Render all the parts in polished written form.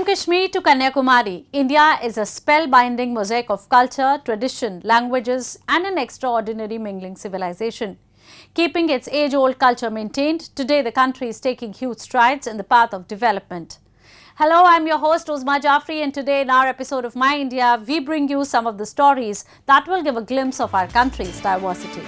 Kashmir to Kanyakumari, India is a spellbinding mosaic of culture, tradition, languages and an extraordinary mingling civilization. Keeping its age-old culture maintained, today the country is taking huge strides in the path of development. Hello, I'm your host Uzma Jaffrey, and today in our episode of My India, we bring you some of the stories that will give a glimpse of our country's diversity.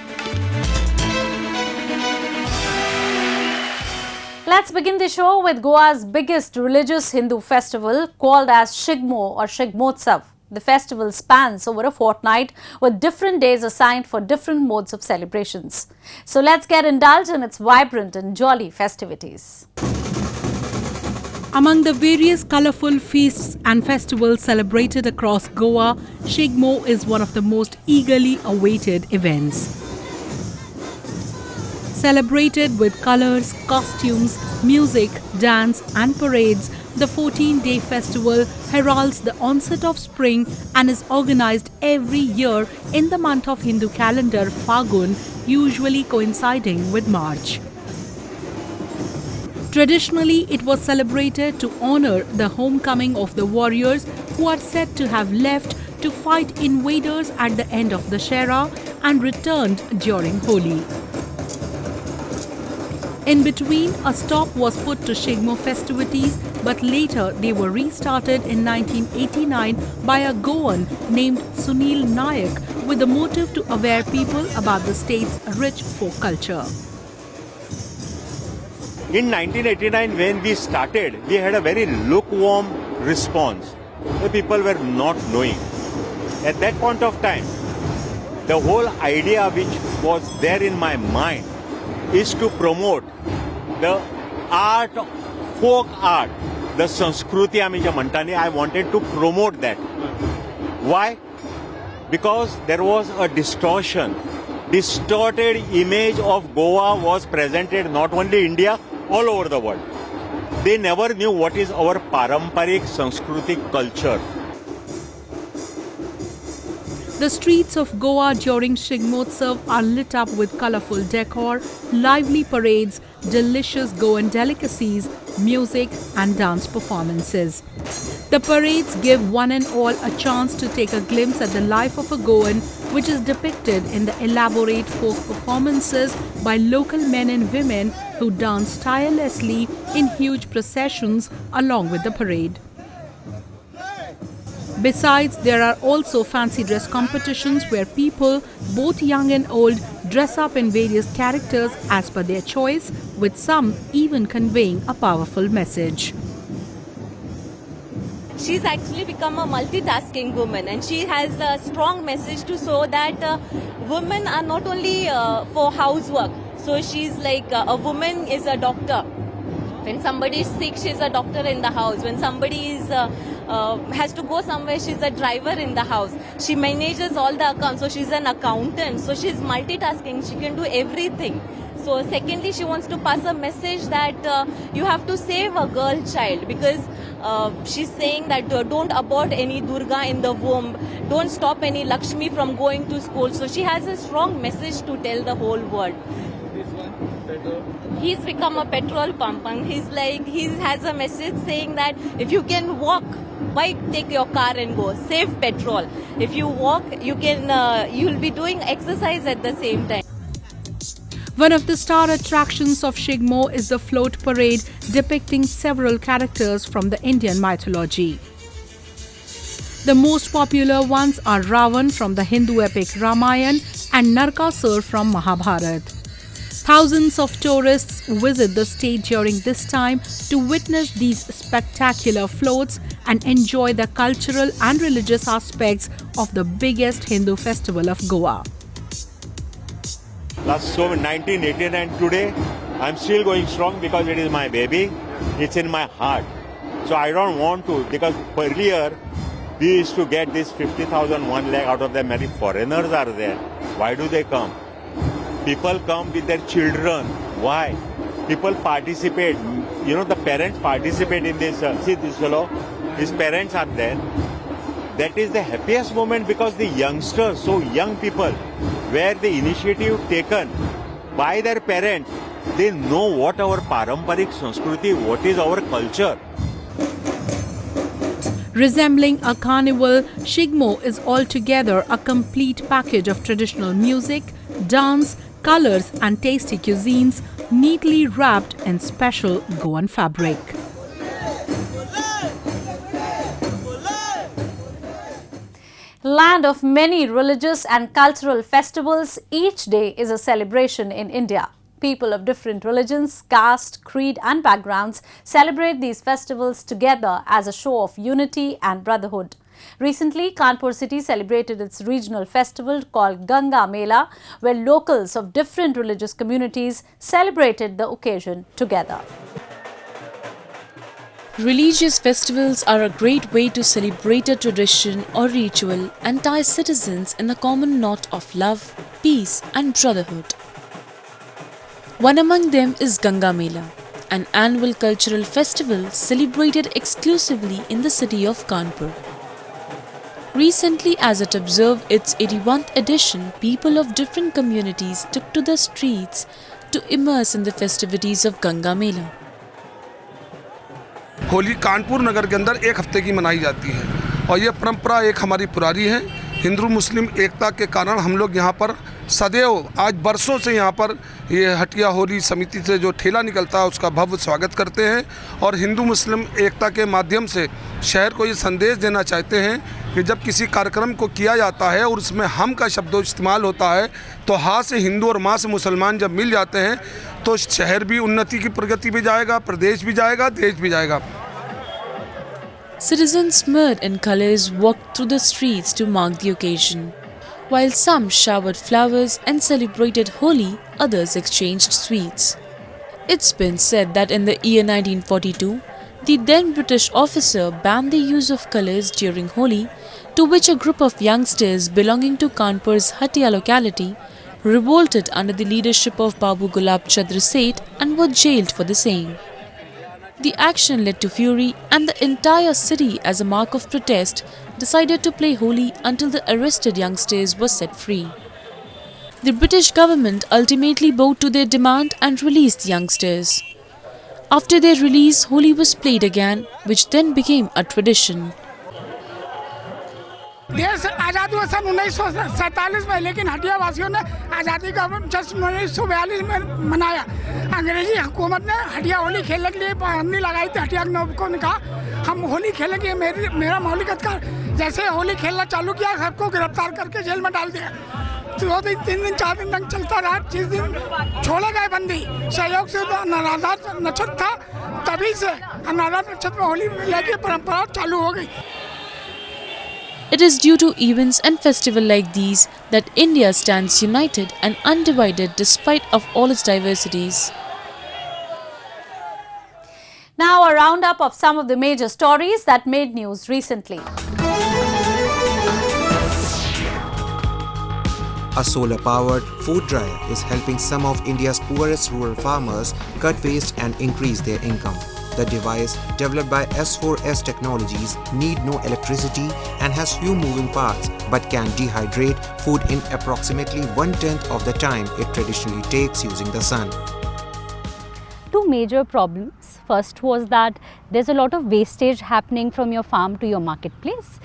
Let's begin the show with Goa's biggest religious Hindu festival called as Shigmo or Shigmotsav. The festival spans over a fortnight with different days assigned for different modes of celebrations. So let's get indulged in its vibrant and jolly festivities. Among the various colourful feasts and festivals celebrated across Goa, Shigmo is one of the most eagerly awaited events. Celebrated with colours, costumes, music, dance and parades, the 14-day festival heralds the onset of spring and is organised every year in the month of Hindu calendar Phagun, usually coinciding with March. Traditionally, it was celebrated to honour the homecoming of the warriors who are said to have left to fight invaders at the end of the Shera and returned during Holi. In between, a stop was put to Shigmo festivities, but later they were restarted in 1989 by a Goan named Sunil Nayak with the motive to aware people about the state's rich folk culture. In 1989, when we started, we had a very lukewarm response. The people were not knowing. At that point of time, the whole idea which was there in my mind is to promote the art, folk art, the Sanskriti आम्ही जे म्हणतानी, I wanted to promote that. Why? Because there was a distorted image of Goa was presented not only India, all over the world. They never knew what is our paramparik Sanskriti culture. The streets of Goa during Shigmotsav are lit up with colourful decor, lively parades, delicious Goan delicacies, music and dance performances. The parades give one and all a chance to take a glimpse at the life of a Goan, which is depicted in the elaborate folk performances by local men and women who dance tirelessly in huge processions along with the parade. Besides, there are also fancy dress competitions where people, both young and old, dress up in various characters as per their choice, with some even conveying a powerful message. She's actually become a multitasking woman, and she has a strong message to show that women are not only for housework. So she's like a woman is a doctor. When somebody is sick, she's a doctor in the house. When somebody is has to go somewhere, she's a driver in the house. She manages all the accounts, so she's an accountant. So she's multitasking, she can do everything. So secondly, she wants to pass a message that you have to save a girl child, because she's saying that don't abort any Durga in the womb, don't stop any Lakshmi from going to school. So she has a strong message to tell the whole world. He's become a petrol pump, and he has a message saying that if you can walk, why take your car and go? Save petrol. If you walk, you'll be doing exercise at the same time. One of the star attractions of Shigmo is the float parade depicting several characters from the Indian mythology. The most popular ones are Ravan from the Hindu epic Ramayana and Narkasur from Mahabharata. Thousands of tourists visit the state during this time to witness these spectacular floats and enjoy the cultural and religious aspects of the biggest Hindu festival of Goa. So in 1989 today, I'm still going strong because it is my baby. It's in my heart. So I don't want to, because earlier we used to get this 50,000 1 lakh out of them. Many foreigners are there. Why do they come? People come with their children. Why? People participate. You know, the parents participate in this. See this fellow, his parents are there. That is the happiest moment, because the youngsters, so young people, where the initiative taken by their parents, they know what our paramparik Sanskriti, what is our culture. Resembling a carnival, Shigmo is altogether a complete package of traditional music, dance, colors and tasty cuisines neatly wrapped in special Goan fabric. Land of many religious and cultural festivals, each day is a celebration in India. People of different religions, caste, creed and backgrounds celebrate these festivals together as a show of unity and brotherhood. Recently, Kanpur city celebrated its regional festival called Ganga Mela, where locals of different religious communities celebrated the occasion together. Religious festivals are a great way to celebrate a tradition or ritual and tie citizens in a common knot of love, peace and brotherhood. One among them is Ganga Mela, an annual cultural festival celebrated exclusively in the city of Kanpur. Recently, as it observed its 81st edition, people of different communities took to the streets to immerse in the festivities of Ganga Mela. Holi Kanpur नगर के अंदर एक हफ्ते की मनाई जाती है और ये परंपरा एक हमारी पुरानी है। हिंदू मुस्लिम एकता के कारण हम लोग यहाँ पर सदैव आज बरसों से यहाँ पर ये हटिया होली समिति से जो ठेला निकलता है उसका भव्य स्वागत करते हैं और हिंदू मुस्लिम एकता के माध्यम से शहर को ये संदेश देना चाहते हैं कि जब किसी कार्यक्रम को किया जाता है और उसमें हम का शब्द इस्तेमाल होता है तो हाँ से हिंदू और माँ से मुसलमान जब मिल जाते हैं तो शहर भी उन्नति की प्रगति भी जाएगा, प्रदेश भी जाएगा, देश भी जाएगा। Citizens smeared in colors walked through the streets to mark the occasion. While some showered flowers and celebrated Holi, others exchanged sweets. It's been said that in the year 1942, the then British officer banned the use of colors during Holi, to which a group of youngsters belonging to Kanpur's Hatia locality revolted under the leadership of Babu Gulab Chandra Seth and were jailed for the same. The action led to fury and the entire city, as a mark of protest, decided to play Holi until the arrested youngsters were set free. The British government ultimately bowed to their demand and released the youngsters. After their release, Holi was played again, which then became a tradition. देश आज़ाद हुआ सन 1947 में, लेकिन हटिया वासियों ने आज़ादी का जश्न 1942 में मनाया। अंग्रेजी हुकूमत ने हटिया होली खेलने के लिए पाबंदी लगाई थी। हटिया को ने कहा हम होली खेलेंगे, मेरा मौलिक अधिकार। जैसे होली खेलना चालू किया सबको गिरफ्तार करके जेल में डाल दिया। 2 दिन 3 दिन 4 दिन तक चलता रहा। जिस दिन छोड़े गए बंदी सहयोग से अनाराधा नक्षत्र था, तभी से अनाराधा नक्षत्र में होली की परंपरा चालू हो गई। It is due to events and festivals like these that India stands united and undivided despite of all its diversities. Now a roundup of some of the major stories that made news recently. A solar-powered food dryer is helping some of India's poorest rural farmers cut waste and increase their income. The device, developed by S4S Technologies, need no electricity and has few moving parts, but can dehydrate food in approximately 1/10 of the time it traditionally takes using the sun. Two major problems. First was that there's a lot of wastage happening from your farm to your marketplace,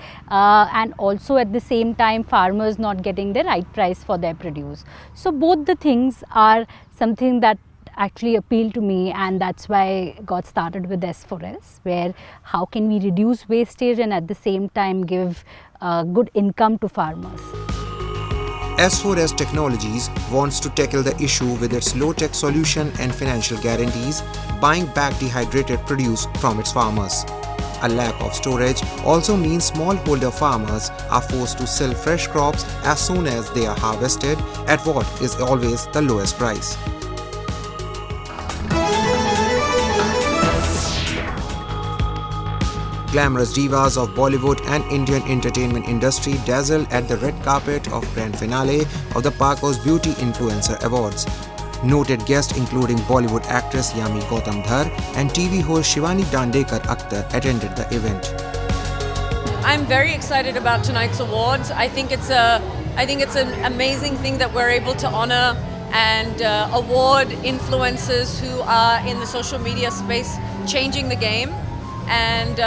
and also at the same time farmers not getting the right price for their produce. So both the things are something that actually appealed to me, and that's why I got started with S4S, where how can we reduce wastage and at the same time give good income to farmers. S4S Technologies wants to tackle the issue with its low-tech solution and financial guarantees, buying back dehydrated produce from its farmers. A lack of storage also means smallholder farmers are forced to sell fresh crops as soon as they are harvested at what is always the lowest price. Glamorous divas of Bollywood and Indian entertainment industry dazzle at the red carpet of grand finale of the Paco's Beauty Influencer Awards. Noted guests including Bollywood actress Yami Gautam Dhar and TV host Shivani Dandekar Akhtar attended the event. I'm very excited about tonight's awards. I think it's an amazing thing that we're able to honor and award influencers who are in the social media space changing the game. And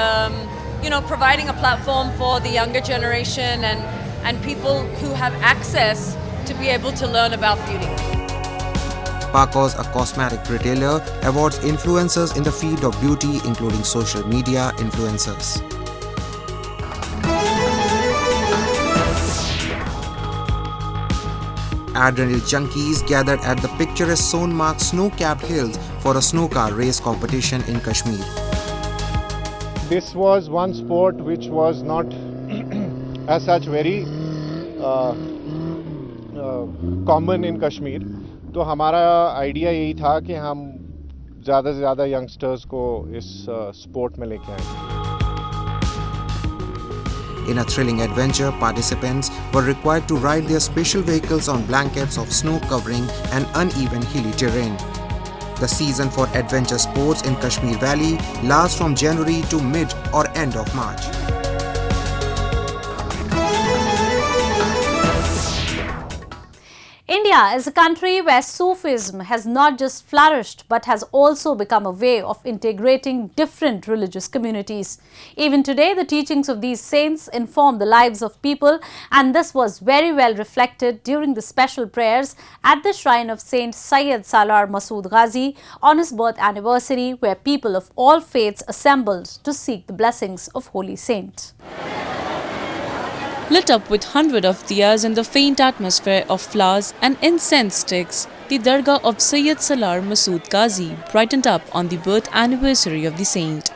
providing a platform for the younger generation and people who have access to be able to learn about beauty. Pakos, a cosmetic retailer, awards influencers in the field of beauty, including social media influencers. Adrenaline junkies gathered at the picturesque Sonmark snow-capped hills for a snow car race competition in Kashmir. This was one sport which was not as such very common in Kashmir. तो हमारा idea यही था कि हम ज़्यादा से ज़्यादा youngsters को इस स्पोर्ट में लेके आएं. In a thrilling adventure, participants were required to ride their special vehicles on blankets of snow covering an uneven hilly terrain. The season for adventure sports in Kashmir Valley lasts from January to mid or end of March. India is a country where Sufism has not just flourished but has also become a way of integrating different religious communities. Even today, the teachings of these saints inform the lives of people, and this was very well reflected during the special prayers at the shrine of Saint Sayyad Salar Masood Ghazi on his birth anniversary, where people of all faiths assembled to seek the blessings of Holy Saint. Lit up with hundreds of diyas in the faint atmosphere of flowers and incense sticks, the Dargah of Sayyad Salar Masood Ghazi brightened up on the birth anniversary of the saint.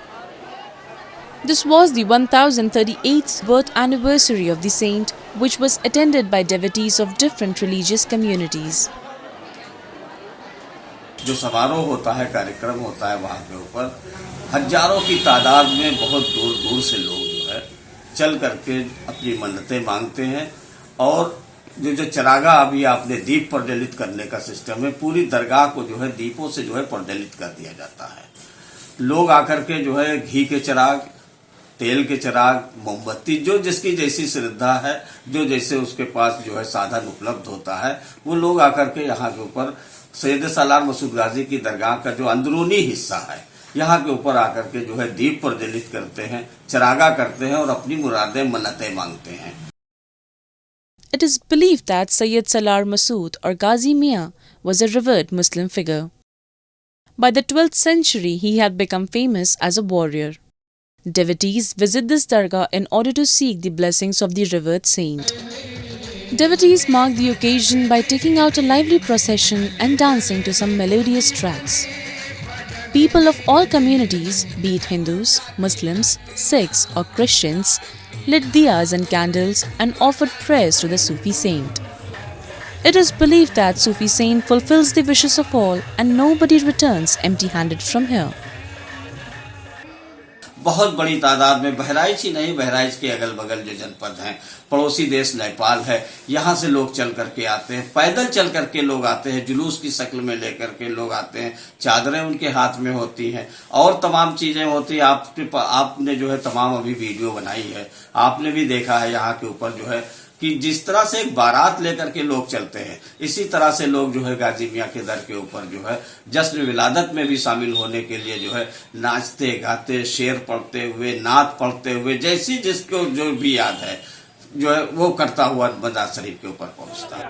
This was the 1038th birth anniversary of the saint, which was attended by devotees of different religious communities. जो समारोह होता है, कार्यक्रम होता है, वहाँ के ऊपर हजारों की तादाद में बहुत दूर दूर से लोग जो है चल करके अपनी मन्नतें मांगते हैं. और जो चरागा अभी आपने दीप प्रज्वलित करने का सिस्टम है, पूरी दरगाह को जो है दीपों से जो है प्रज्वलित कर दिया जाता है. लोग आकर के जो है घी के चिराग, तेल के चिराग, मोमबत्ती, जो जिसकी जैसी श्रद्धा है, जो जैसे उसके पास जो है साधन उपलब्ध होता है, वो लोग आकर के यहाँ के ऊपर सैयद सालार मसूद गाजी की दरगाह का जो अंदरूनी हिस्सा है, यहाँ के ऊपर आकर के जो है दीप प्रज्वलित करते हैं, चरागा करते हैं और अपनी मुरादें मन्नतें मांगते हैं. It is believed that Sayyad Salar Masood or Ghazi Mia was a revered Muslim figure. By the 12th century, he had become famous as a warrior. Devotees visit this dargah in order to seek the blessings of the revered saint. Devotees mark the occasion by taking out a lively procession and dancing to some melodious tracks. People of all communities, be it Hindus, Muslims, Sikhs or Christians, lit diyas and candles and offered prayers to the Sufi saint. It is believed that Sufi saint fulfills the wishes of all and nobody returns empty-handed from here. बहुत बड़ी तादाद में बहराइच ही नहीं, बहराइच के अगल बगल जो जनपद हैं, पड़ोसी देश नेपाल है, यहाँ से लोग चल करके आते हैं, पैदल चल करके लोग आते हैं, जुलूस की शक्ल में लेकर के लोग आते हैं, चादरें उनके हाथ में होती हैं और तमाम चीजें होती हैं. आपने जो है तमाम अभी वीडियो बनाई है, आपने भी देखा है यहाँ के ऊपर जो है कि जिस तरह से एक बारात लेकर के लोग चलते हैं, इसी तरह से लोग जो है गाजी मियाँ के दर के ऊपर जो है जश्न विलादत में भी शामिल होने के लिए जो है नाचते गाते, शेर पढ़ते हुए, नात पढ़ते हुए, जैसी जिसको जो भी याद है जो है वो करता हुआ मजार शरीफ के ऊपर पहुंचता है.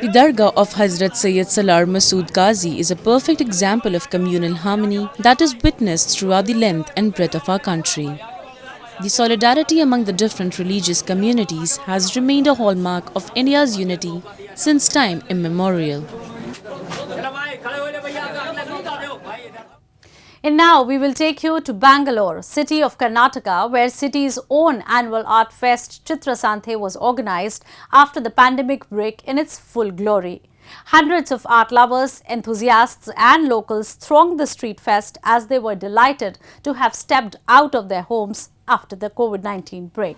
The Dargah of Hazrat Sayyid Salar Masood Ghazi is a perfect example of communal harmony that is witnessed throughout the length and breadth of our country. The solidarity among the different religious communities has remained a hallmark of India's unity since time immemorial. And now we will take you to Bangalore, city of Karnataka, where city's own annual art fest Chitra Santhe was organized after the pandemic break in its full glory. Hundreds of art lovers, enthusiasts and locals thronged the street fest as they were delighted to have stepped out of their homes after the COVID-19 break.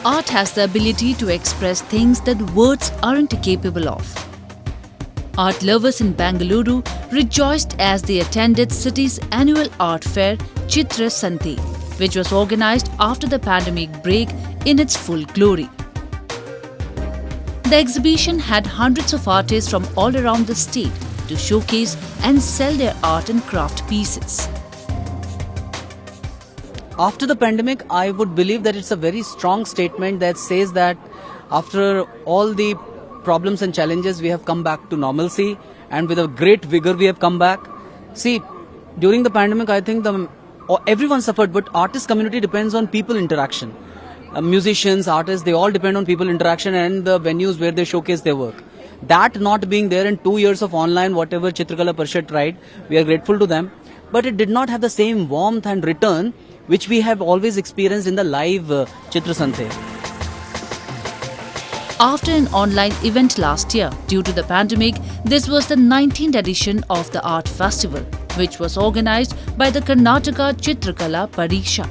Art has the ability to express things that words aren't capable of. Art lovers in Bangalore rejoiced as they attended city's annual art fair Chitra Santhe, which was organized after the pandemic break in its full glory. The exhibition had hundreds of artists from all around the state to showcase and sell their art and craft pieces. after the pandemic, I would believe that it's a very strong statement that says that after all the problems and challenges, we have come back to normalcy, and with a great vigor we have come back. See, during the pandemic, I think everyone suffered, but artist community depends on people interaction. Musicians, artists, they all depend on people interaction and the venues where they showcase their work. That not being there in 2 years of online, whatever Chitrkala Parishad tried, we are grateful to them. But it did not have the same warmth and return which we have always experienced in the live Chitra Santhe. After an online event last year, due to the pandemic, this was the 19th edition of the art festival, which was organized by the Karnataka Chitrakala Parishad.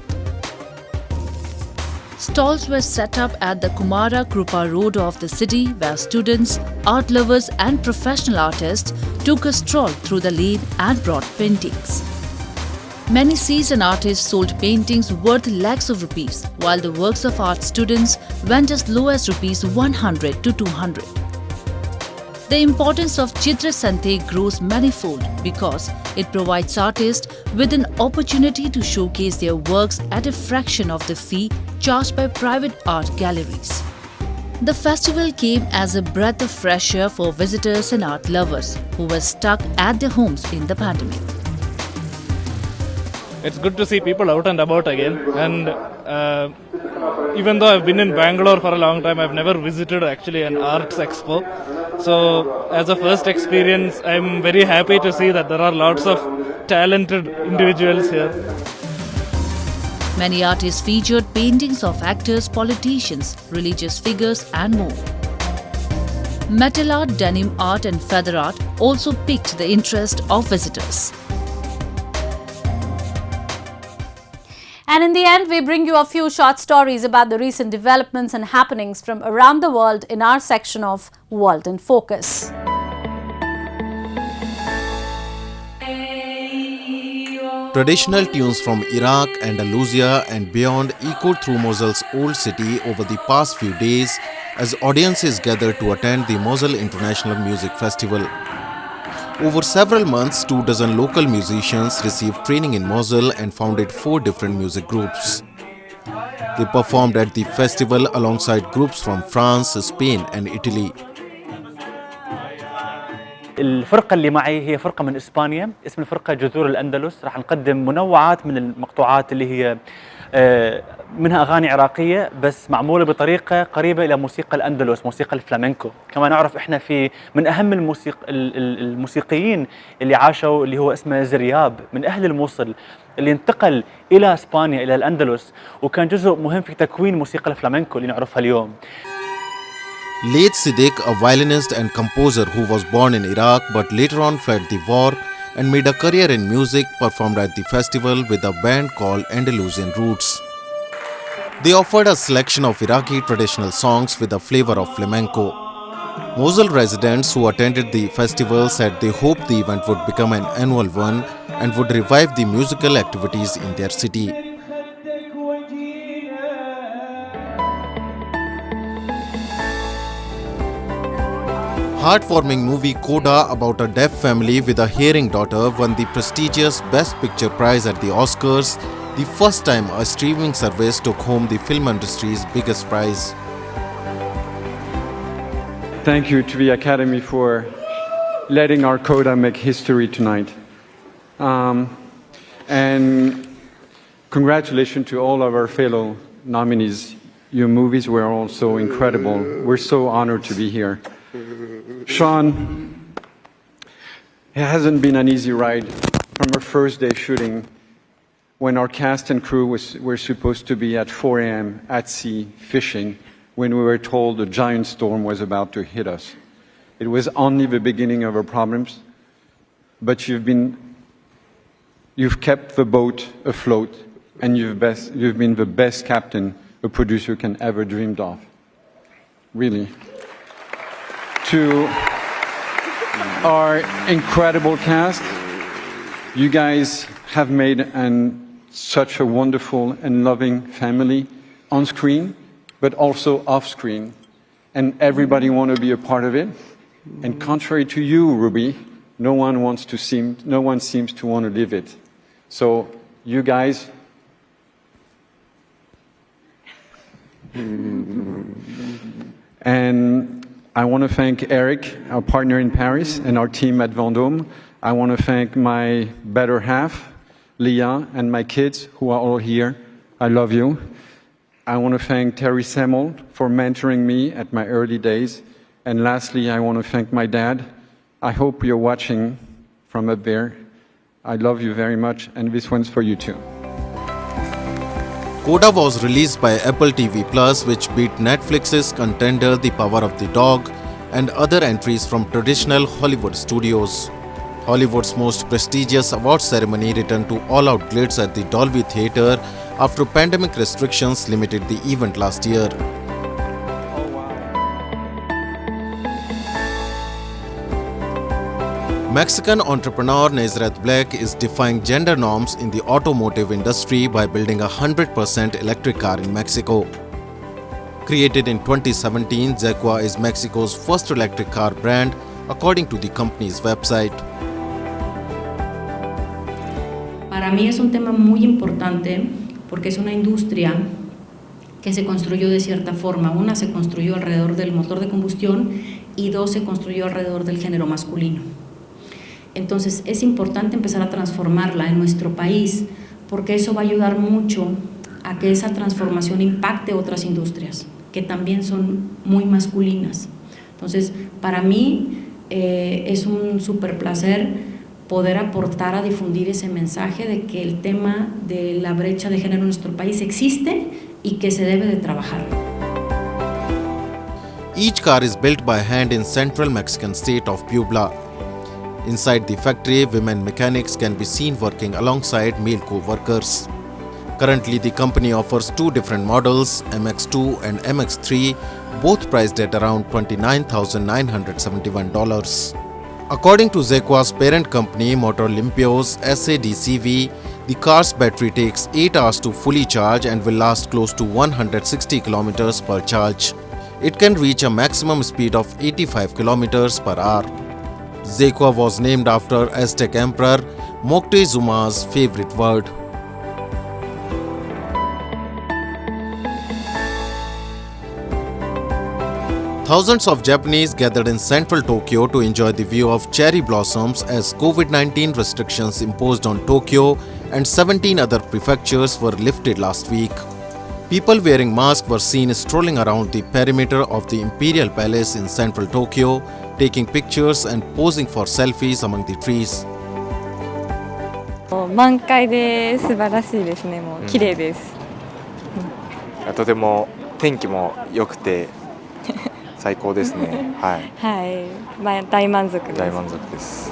Stalls were set up at the Kumara Krupa Road of the city, where students, art lovers and professional artists took a stroll through the lane and brought paintings. Many seasoned artists sold paintings worth lakhs of rupees, while the works of art students went as low as rupees 100 to 200. The importance of Chitra Santhe grows manifold because it provides artists with an opportunity to showcase their works at a fraction of the fee charged by private art galleries. The festival came as a breath of fresh air for visitors and art lovers who were stuck at their homes in the pandemic. It's good to see people out and about again, and even though I've been in Bangalore for a long time, I've never visited actually an arts expo. So as a first experience, I'm very happy to see that there are lots of talented individuals here. Many artists featured paintings of actors, politicians, religious figures and more. Metal art, denim art and feather art also piqued the interest of visitors. And in the end, we bring you a few short stories about the recent developments and happenings from around the world in our section of World in Focus. Traditional tunes from Iraq, Andalusia and beyond echoed through Mosul's old city over the past few days as audiences gathered to attend the Mosul International Music Festival. Over several months, 24 local musicians received training in Mosul and founded 4 different music groups. They performed at the festival alongside groups from France, Spain and Italy. الفرقة اللي معي هي فرقة من إسبانيا، اسم الفرقة جذور الأندلس. راح نقدم منوعات من المقطوعات اللي هي منها أغاني عراقية بس معمولة بطريقة قريبة إلى موسيقى الأندلس، موسيقى الفلامنكو. كما نعرف إحنا في من أهم الموسيقيين اللي عاشوا اللي هو اسمه زرياب من أهل الموصل اللي انتقل إلى إسبانيا إلى الأندلس وكان جزء مهم في تكوين موسيقى الفلامنكو اللي نعرفها اليوم. Late Siddiq, a violinist and composer who was born in Iraq but later on fled the war and made a career in music, performed at the festival with a band called Andalusian Roots. They offered a selection of Iraqi traditional songs with a flavor of flamenco. Mosul residents who attended the festival said they hoped the event would become an annual one and would revive the musical activities in their city. Heartwarming movie Coda about a deaf family with a hearing daughter won the prestigious Best Picture prize at the Oscars, the first time a streaming service took home the film industry's biggest prize. Thank you to the Academy for letting our Coda make history tonight. And congratulations to all of our fellow nominees. Your movies were also incredible. We're so honored to be here. Sean, it hasn't been an easy ride from our first day shooting when our cast and crew were supposed to be at 4 a.m. at sea fishing when we were told a giant storm was about to hit us. It was only the beginning of our problems, but you've kept the boat afloat and you've been the best captain a producer can ever dreamed of. Really. To our incredible cast, you guys have made such a wonderful and loving family on screen, but also off screen, and everybody wants to be a part of it. And contrary to you, Ruby, no one seems to want to live it. So you guys And I want to thank Eric, our partner in Paris, and our team at Vendôme. I want to thank my better half, Leah, and my kids who are all here. I love you. I want to thank Terry Semmel for mentoring me at my early days. And lastly, I want to thank my dad. I hope you're watching from up there. I love you very much, and this one's for you too. Coda was released by Apple TV Plus, which beat Netflix's contender The Power of the Dog and other entries from traditional Hollywood studios. Hollywood's most prestigious award ceremony returned to all-out glitz at the Dolby Theatre after pandemic restrictions limited the event last year. Mexican entrepreneur Nazareth Black is defying gender norms in the automotive industry by building a 100% electric car in Mexico. Created in 2017, Zequa is Mexico's first electric car brand, according to the company's website. Para mí es un tema muy importante porque es una industria que se construyó de cierta forma. Una, se construyó alrededor del motor de combustión y dos, se construyó alrededor del género masculino. Entonces es importante empezar a transformarla en nuestro país porque eso va a ayudar mucho a que esa transformación impacte otras industrias que también son muy masculinas. Entonces para mí es un súper placer poder aportar a difundir ese mensaje de que el tema de la brecha de género en nuestro país existe y que se debe de trabajar. Each car is built by hand in central Mexican state of Puebla. Inside the factory, women mechanics can be seen working alongside male co-workers. Currently, the company offers two different models, MX2 and MX3, both priced at around $29,971. According to Zequa's parent company, Motor Limpios SADCV, the car's battery takes 8 hours to fully charge and will last close to 160 kilometers per charge. It can reach a maximum speed of 85 kilometers per hour. Zequa was named after Aztec Emperor Moctezuma's favorite word. Thousands of Japanese gathered in central Tokyo to enjoy the view of cherry blossoms as COVID-19 restrictions imposed on Tokyo and 17 other prefectures were lifted last week. People wearing masks were seen strolling around the perimeter of the Imperial Palace in central Tokyo, taking pictures and posing for selfies among the trees. 満開で素晴らしいですね。もう綺麗です。とても天気も良くて最高ですね。はい。はい。大満足です。大満足です。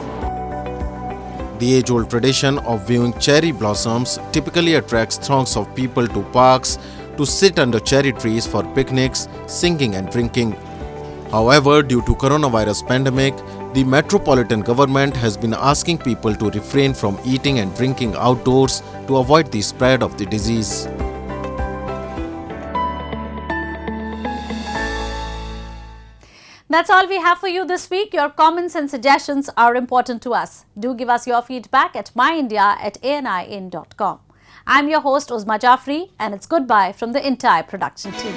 The age-old tradition of viewing cherry blossoms typically attracts throngs of people to parks to sit under cherry trees for picnics, singing and drinking. However, due to coronavirus pandemic, the metropolitan government has been asking people to refrain from eating and drinking outdoors to avoid the spread of the disease. That's all we have for you this week. Your comments and suggestions are important to us. Do give us your feedback at myindia@anin.com. I'm your host Uzma Jafri, and it's goodbye from the entire production team.